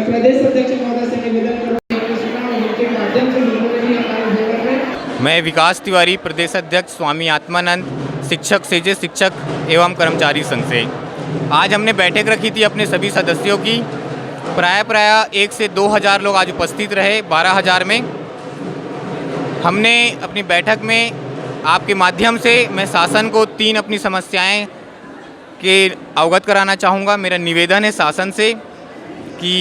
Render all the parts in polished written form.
प्रदेश अध्यक्ष महोदय से निवेदन करूंगा उनके माध्यम से मैं विकास तिवारी, प्रदेश अध्यक्ष स्वामी आत्मानंद शिक्षक सेजेस शिक्षक एवं कर्मचारी संघ से आज हमने बैठक रखी थी अपने सभी सदस्यों की। प्राय 1 से 2 हज़ार लोग आज उपस्थित रहे। 12,000 में हमने अपनी बैठक में आपके माध्यम से मैं शासन को 3 अपनी समस्याएं के अवगत कराना चाहूँगा। मेरा निवेदन है शासन से कि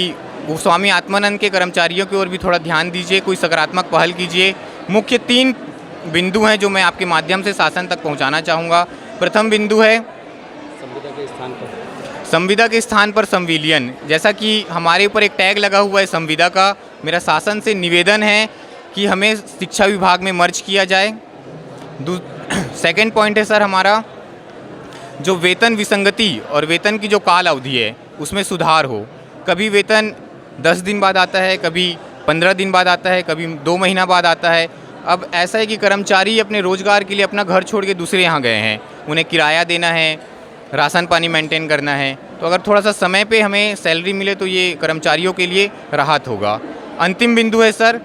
वो स्वामी आत्मानंद के कर्मचारियों की ओर भी थोड़ा ध्यान दीजिए, कोई सकारात्मक पहल कीजिए। मुख्य 3 बिंदु हैं जो मैं आपके माध्यम से शासन तक पहुंचाना चाहूँगा। प्रथम बिंदु है संविदा के स्थान पर संविलियन। जैसा कि हमारे ऊपर एक टैग लगा हुआ है संविदा का, मेरा शासन से निवेदन है कि हमें शिक्षा विभाग में मर्ज किया जाए। सेकंड पॉइंट है सर हमारा जो वेतन विसंगति और वेतन की जो काल अवधि है उसमें सुधार हो। कभी वेतन 10 दिन बाद आता है, कभी 15 दिन बाद आता है, कभी 2 महीना बाद आता है। अब ऐसा है कि कर्मचारी अपने रोज़गार के लिए अपना घर छोड़ के दूसरे यहाँ गए हैं, उन्हें किराया देना है, राशन पानी मेंटेन करना है। तो अगर थोड़ा सा समय पे हमें सैलरी मिले तो ये कर्मचारियों के लिए राहत होगा। अंतिम बिंदु है सर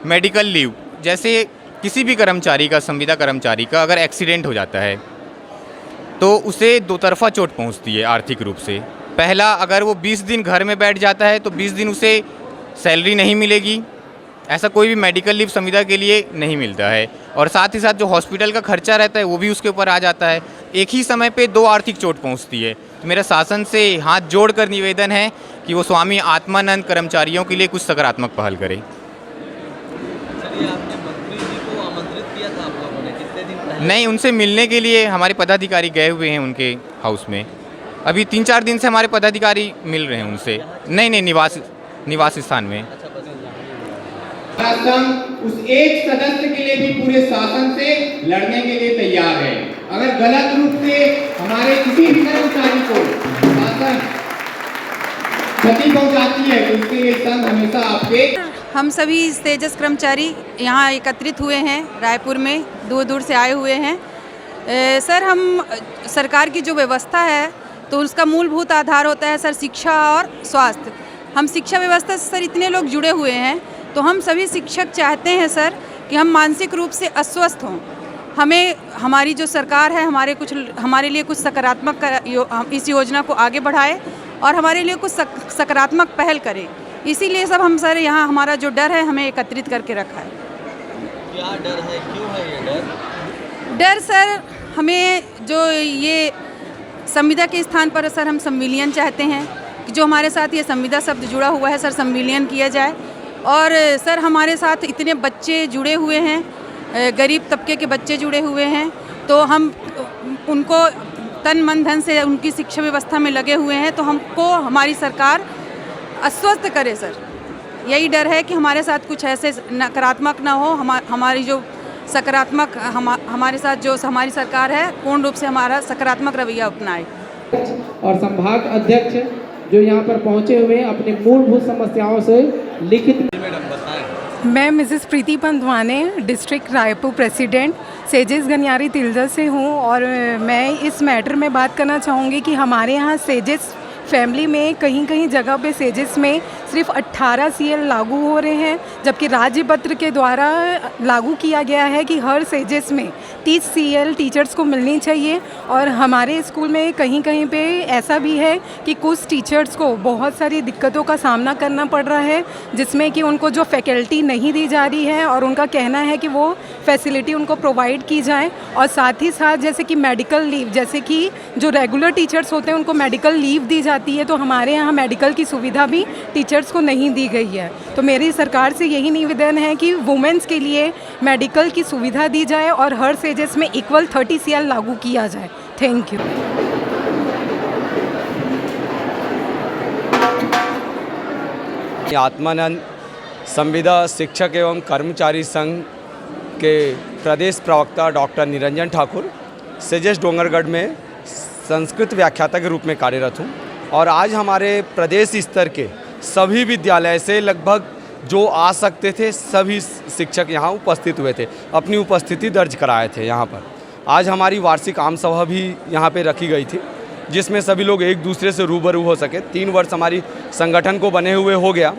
मेडिकल लीव। जैसे किसी भी कर्मचारी का, संविदा कर्मचारी का अगर एक्सीडेंट हो जाता है तो उसे 2 तरफा चोट पहुंचती है आर्थिक रूप से। पहला, अगर वो 20 दिन घर में बैठ जाता है तो 20 दिन उसे सैलरी नहीं मिलेगी। ऐसा कोई भी मेडिकल लीव संविदा के लिए नहीं मिलता है। और साथ ही साथ जो हॉस्पिटल का खर्चा रहता है वो भी उसके ऊपर आ जाता है। एक ही समय पे 2 आर्थिक चोट पहुंचती है। तो मेरा शासन से हाथ जोड़कर निवेदन है कि वो स्वामी आत्मानंद कर्मचारियों के लिए कुछ सकारात्मक पहल करे। चलिए, आपने मंत्री जी को आमंत्रित किया था आप लोगों ने कितने दिन पहले? नहीं, उनसे मिलने के लिए हमारे पदाधिकारी गए हुए हैं उनके हाउस में। अभी 3-4 दिन से हमारे पदाधिकारी मिल रहे हैं उनसे। नहीं, निवास स्थान में। संघ उस एक सदस्य के लिए भी पूरे शासन से लड़ने के लिए तैयार है। अगर गलत रूप से हमारे किसी भी कर्मचारी को शासन क्षति पहुंचाती है तो इसके लिए संघ हमेशा आपके। हम सभी तेजस कर्मचारी यहाँ एकत्रित हुए हैं रायपुर में, दूर दूर से आए हुए हैं। सर, हम सरकार की जो व्यवस्था है तो उसका मूलभूत आधार होता है सर शिक्षा और स्वास्थ्य। हम शिक्षा व्यवस्था से सर इतने लोग जुड़े हुए हैं तो हम सभी शिक्षक चाहते हैं सर कि हम मानसिक रूप से अस्वस्थ हों। हमें हमारी जो सरकार है हमारे लिए कुछ सकारात्मक इस योजना को आगे बढ़ाए और हमारे लिए कुछ सकारात्मक पहल करे। इसीलिए सब हम सर यहाँ हमारा जो डर है हमें एकत्रित करके रखा है। क्या डर है, क्यों है ये डर सर, हमें जो ये संविदा के स्थान पर सर हम संविलियन चाहते हैं कि जो हमारे साथ ये संविदा शब्द जुड़ा हुआ है सर संविलियन किया जाए। और सर हमारे साथ इतने बच्चे जुड़े हुए हैं, गरीब तबके के बच्चे जुड़े हुए हैं, तो हम उनको तन मन धन से उनकी शिक्षा व्यवस्था में लगे हुए हैं। तो हमको हमारी सरकार अस्वस्थ करे सर, यही डर है कि हमारे साथ कुछ ऐसे नकारात्मक ना हो। हमारी जो सकारात्मक हमारे साथ जो हमारी सरकार है पूर्ण रूप से हमारा सकारात्मक रवैया अपनाए। और संभाग अध्यक्ष जो यहाँ पर पहुँचे हुए हैं अपने मूलभूत समस्याओं से लिखित। मैं Mrs Preeti Pantwane, district Raipur president सेजेस गनियारी तिलजा से हूँ। और मैं इस मैटर में बात करना चाहूँगी कि हमारे यहाँ सेजेस फैमिली में कहीं जगह पे सेजेस में सिर्फ 18 CL लागू हो रहे हैं, जबकि राज्य पत्र के द्वारा लागू किया गया है कि हर सेजेस में 30 CL टीचर्स को मिलनी चाहिए। और हमारे स्कूल में कहीं पे ऐसा भी है कि कुछ टीचर्स को बहुत सारी दिक्कतों का सामना करना पड़ रहा है, जिसमें कि उनको जो फैकल्टी नहीं दी जा रही है और उनका कहना है कि वो फैसिलिटी उनको प्रोवाइड की जाए। और साथ ही साथ जैसे कि मेडिकल लीव, जैसे कि जो रेगुलर टीचर्स होते हैं उनको मेडिकल लीव दी जाती है, तो हमारे यहाँ मेडिकल की सुविधा भी टीचर्स को नहीं दी गई है। तो मेरी सरकार से यही निवेदन है कि वुमेन्स के लिए मेडिकल की सुविधा दी जाए और हर सेजेस में इक्वल 30 CL लागू किया जाए। Thank you. आत्मानंद संविदा शिक्षक एवं कर्मचारी संघ के प्रदेश प्रवक्ता डॉक्टर निरंजन ठाकुर सेजेस डोंगरगढ़ में संस्कृत व्याख्याता के रूप में कार्यरत हूँ। और आज हमारे प्रदेश स्तर के सभी विद्यालय से लगभग जो आ सकते थे सभी शिक्षक यहाँ उपस्थित हुए थे, अपनी उपस्थिति दर्ज कराए थे यहाँ पर। आज हमारी वार्षिक आम सभा भी यहाँ पे रखी गई थी, जिसमें सभी लोग एक दूसरे से रूबरू हो सके। 3 वर्ष हमारी संगठन को बने हुए हो गया,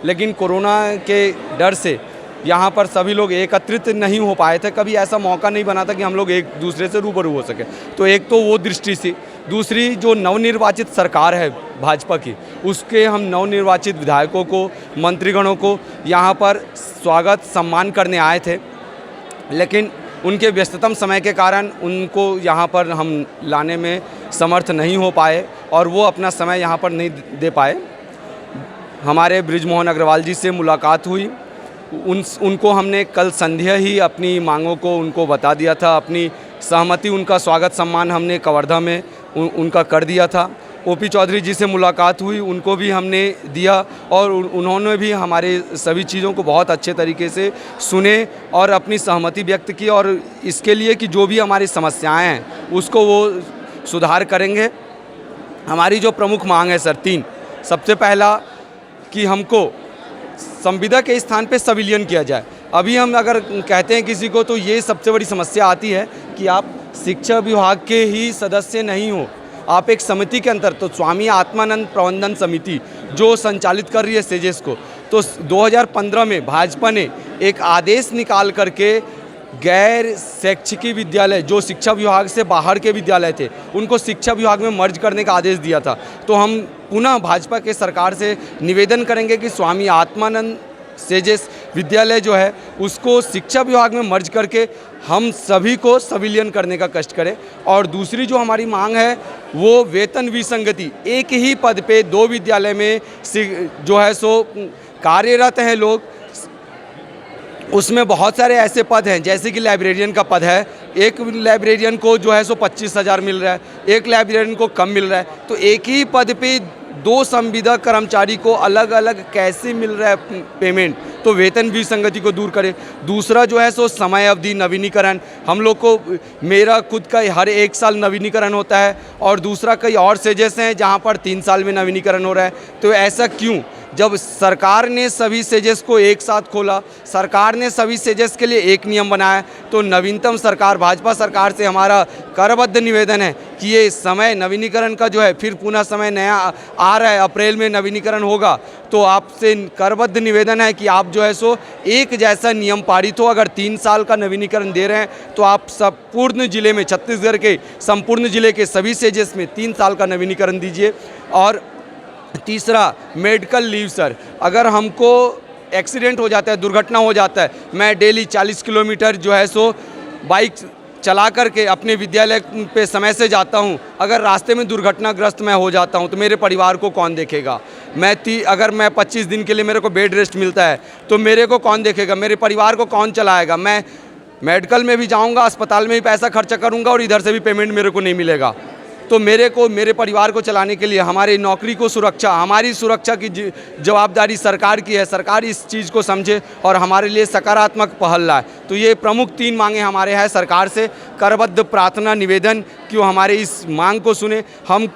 लेकिन कोरोना के डर से यहाँ पर सभी लोग एकत्रित नहीं हो पाए थे। कभी ऐसा मौका नहीं बना था कि हम लोग एक दूसरे से रूबरू हो सके। तो एक तो वो दृष्टि थी। दूसरी, जो नवनिर्वाचित सरकार है भाजपा की, उसके हम नवनिर्वाचित विधायकों को, मंत्रीगणों को यहाँ पर स्वागत सम्मान करने आए थे, लेकिन उनके व्यस्ततम समय के कारण उनको यहाँ पर हम लाने में समर्थ नहीं हो पाए और वो अपना समय यहाँ पर नहीं दे पाए। हमारे बृजमोहन अग्रवाल जी से मुलाकात हुई, उनको हमने कल संध्या ही अपनी मांगों को उनको बता दिया था, अपनी सहमति, उनका स्वागत सम्मान हमने कवर्धा में उनका कर दिया था। ओपी चौधरी जी से मुलाकात हुई, उनको भी हमने दिया और उन्होंने भी हमारे सभी चीज़ों को बहुत अच्छे तरीके से सुने और अपनी सहमति व्यक्त की और इसके लिए कि जो भी हमारी समस्याएं हैं उसको वो सुधार करेंगे। हमारी जो प्रमुख मांग है सर 3, सबसे पहला कि हमको संविदा के स्थान पे सिविलियन किया जाए। अभी हम अगर कहते हैं किसी को तो ये सबसे बड़ी समस्या आती है कि आप शिक्षा विभाग के ही सदस्य नहीं हो, आप एक समिति के अंतर, तो स्वामी आत्मानंद प्रबंधन समिति जो संचालित कर रही है सेजेस को, तो 2015 में भाजपा ने एक आदेश निकाल करके गैर शैक्षिकी विद्यालय जो शिक्षा विभाग से बाहर के विद्यालय थे उनको शिक्षा विभाग में मर्ज करने का आदेश दिया था। तो हम पुनः भाजपा के सरकार से निवेदन करेंगे कि स्वामी आत्मानंद सेजेस विद्यालय जो है उसको शिक्षा विभाग में मर्ज करके हम सभी को सिविलियन करने का कष्ट करें। और दूसरी जो हमारी मांग है वो वेतन विसंगति, एक ही पद पे 2 विद्यालय में जो है सो कार्यरत हैं लोग, उसमें बहुत सारे ऐसे पद हैं जैसे कि लाइब्रेरियन का पद है, एक लाइब्रेरियन को जो है सो 25,000 मिल रहा है, एक लाइब्रेरियन को कम मिल रहा है। तो एक ही पद पे 2 संविदा कर्मचारी को अलग अलग कैसे मिल रहा है पेमेंट, तो वेतन विसंगति को दूर करें। दूसरा जो है सो समय अवधि नवीनीकरण, हम लोग को मेरा खुद का हर 1 साल नवीनीकरण होता है और दूसरा कई और सेजेस हैं जहाँ पर 3 साल में नवीनीकरण हो रहा है। तो ऐसा क्यों? जब सरकार ने सभी सेजेस को एक साथ खोला, सरकार ने सभी सेजेस के लिए एक नियम बनाया, तो नवीनतम सरकार भाजपा सरकार से हमारा करबद्ध निवेदन है कि ये समय नवीनीकरण का जो है फिर पुनः समय नया आ रहा है, अप्रैल में नवीनीकरण होगा, तो आपसे करबद्ध निवेदन है कि आप जो है सो एक जैसा नियम पारित हो। अगर 3 साल का नवीनीकरण दे रहे हैं तो आप संपूर्ण जिले में, छत्तीसगढ़ के संपूर्ण जिले के सभी सेजेस में 3 साल का नवीनीकरण दीजिए। और तीसरा, मेडिकल लीव सर, अगर हमको एक्सीडेंट हो जाता है, दुर्घटना हो जाता है, मैं डेली 40 किलोमीटर जो है सो बाइक चला करके अपने विद्यालय पे समय से जाता हूँ, अगर रास्ते में दुर्घटनाग्रस्त मैं हो जाता हूँ तो मेरे परिवार को कौन देखेगा? अगर मैं 25 दिन के लिए मेरे को बेड रेस्ट मिलता है तो मेरे को कौन देखेगा? मेरे परिवार को कौन चलाएगा? मैं मेडिकल में भी जाऊँगा, अस्पताल में भी पैसा खर्चा करूँगा और इधर से भी पेमेंट मेरे को नहीं मिलेगा। तो मेरे परिवार को चलाने के लिए, हमारी नौकरी को सुरक्षा, हमारी सुरक्षा की जवाबदारी सरकार की है। सरकार इस चीज़ को समझे और हमारे लिए सकारात्मक पहल लाए। तो ये प्रमुख 3 मांगे हमारे हैं सरकार से। करबद्ध प्रार्थना निवेदन कि वो हमारे इस मांग को सुने। हम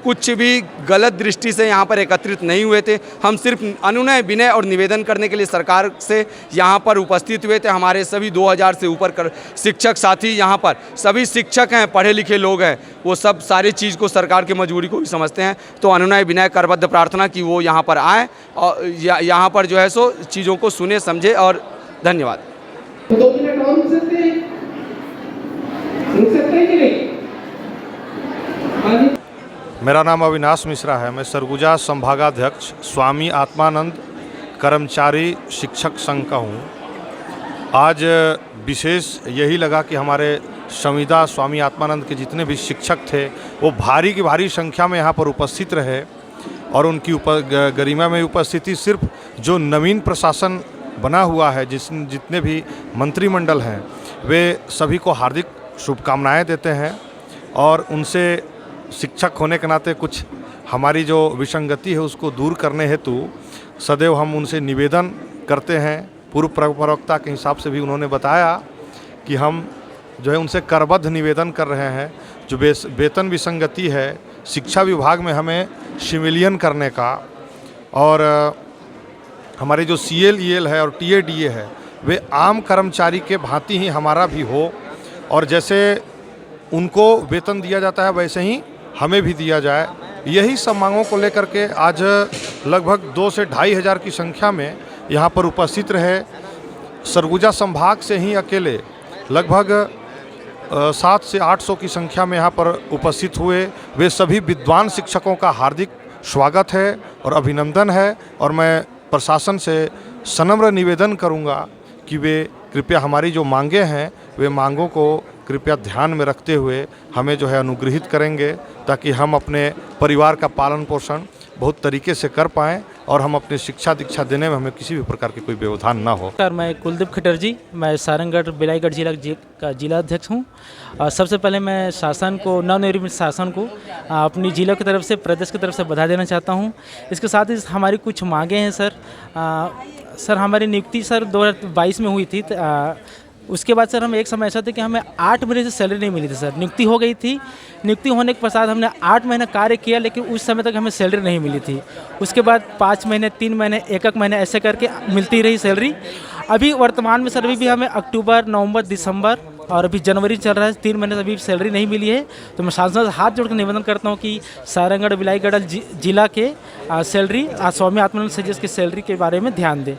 कुछ भी गलत दृष्टि से यहाँ पर एकत्रित नहीं हुए थे, हम सिर्फ अनुनय विनय और निवेदन करने के लिए सरकार से यहाँ पर उपस्थित हुए थे। हमारे सभी 2000 से ऊपर शिक्षक साथी यहाँ पर, सभी शिक्षक हैं, पढ़े लिखे लोग हैं, वो सब सारी चीज़ को, सरकार की मजबूरी को भी समझते हैं। तो अनुनय विनय करबद्ध प्रार्थना कि वो यहाँ पर आएँ और यहाँ पर जो है सो चीज़ों को सुने समझे। और धन्यवाद। 2 मिनट और रुक सकते हैं कि नहीं? मेरा नाम अविनाश मिश्रा है। मैं सरगुजा संभागाध्यक्ष स्वामी आत्मानंद कर्मचारी शिक्षक संघ का हूँ। आज विशेष यही लगा कि हमारे संविदा स्वामी आत्मानंद के जितने भी शिक्षक थे वो भारी की भारी संख्या में यहाँ पर उपस्थित रहे और उनकी गरिमा में उपस्थिति सिर्फ जो नवीन प्रशासन बना हुआ है, जितने भी मंत्रिमंडल हैं, वे सभी को हार्दिक शुभकामनाएं देते हैं और उनसे शिक्षक होने के नाते कुछ हमारी जो विसंगति है उसको दूर करने हेतु सदैव हम उनसे निवेदन करते हैं। पूर्व प्रवक्ता के हिसाब से भी उन्होंने बताया कि हम जो है उनसे करबद्ध निवेदन कर रहे हैं। जो वेतन विसंगति है शिक्षा विभाग में हमें सिविलियन करने का, और हमारे जो CL है और TA है वे आम कर्मचारी के भांति ही हमारा भी हो, और जैसे उनको वेतन दिया जाता है वैसे ही हमें भी दिया जाए। यही सब मांगों को लेकर के आज लगभग 2 से 2,500 की संख्या में यहाँ पर उपस्थित रहे। सरगुजा संभाग से ही अकेले लगभग 700 से 800 की संख्या में यहाँ पर उपस्थित हुए। वे सभी विद्वान शिक्षकों का हार्दिक स्वागत है और अभिनंदन है, और मैं प्रशासन से सनम्र निवेदन करूँगा कि वे कृपया हमारी जो मांगे हैं वे मांगों को कृपया ध्यान में रखते हुए हमें जो है अनुग्रहित करेंगे, ताकि हम अपने परिवार का पालन पोषण बहुत तरीके से कर पाएँ और हम अपनी शिक्षा दीक्षा देने में हमें किसी भी प्रकार की कोई व्यवधान ना हो। सर, मैं कुलदीप खट्टर जी, मैं सारंगढ़ बिलाईगढ़ जिला का जिला अध्यक्ष हूँ। सबसे पहले मैं शासन को, नवनिर्मित शासन को अपनी जिला की तरफ से, प्रदेश की तरफ से बधाई देना चाहता हूँ। इसके साथ ही हमारी कुछ मांगे हैं सर। सर, हमारी नियुक्ति सर 2022 में हुई थी। उसके बाद सर हमें एक समय ऐसा था कि हमें 8 महीने से सैलरी नहीं मिली थी सर। नियुक्ति हो गई थी, नियुक्ति होने के पश्चात हमने 8 महीने कार्य किया, लेकिन उस समय तक हमें सैलरी नहीं मिली थी। उसके बाद 5 महीने, 3 महीने, 1 महीने ऐसे करके मिलती रही सैलरी। अभी वर्तमान में सर अभी भी हमें अक्टूबर, नवंबर, दिसंबर और अभी जनवरी चल रहा है, 3 महीने से अभी सैलरी नहीं मिली है। तो मैं शासन से हाथ जोड़कर निवेदन करता हूँ कि सारंगढ़ बिलाईगढ़ जिला के सैलरी, स्वामी आत्मानंद सेजेस की सैलरी के बारे में ध्यान दें।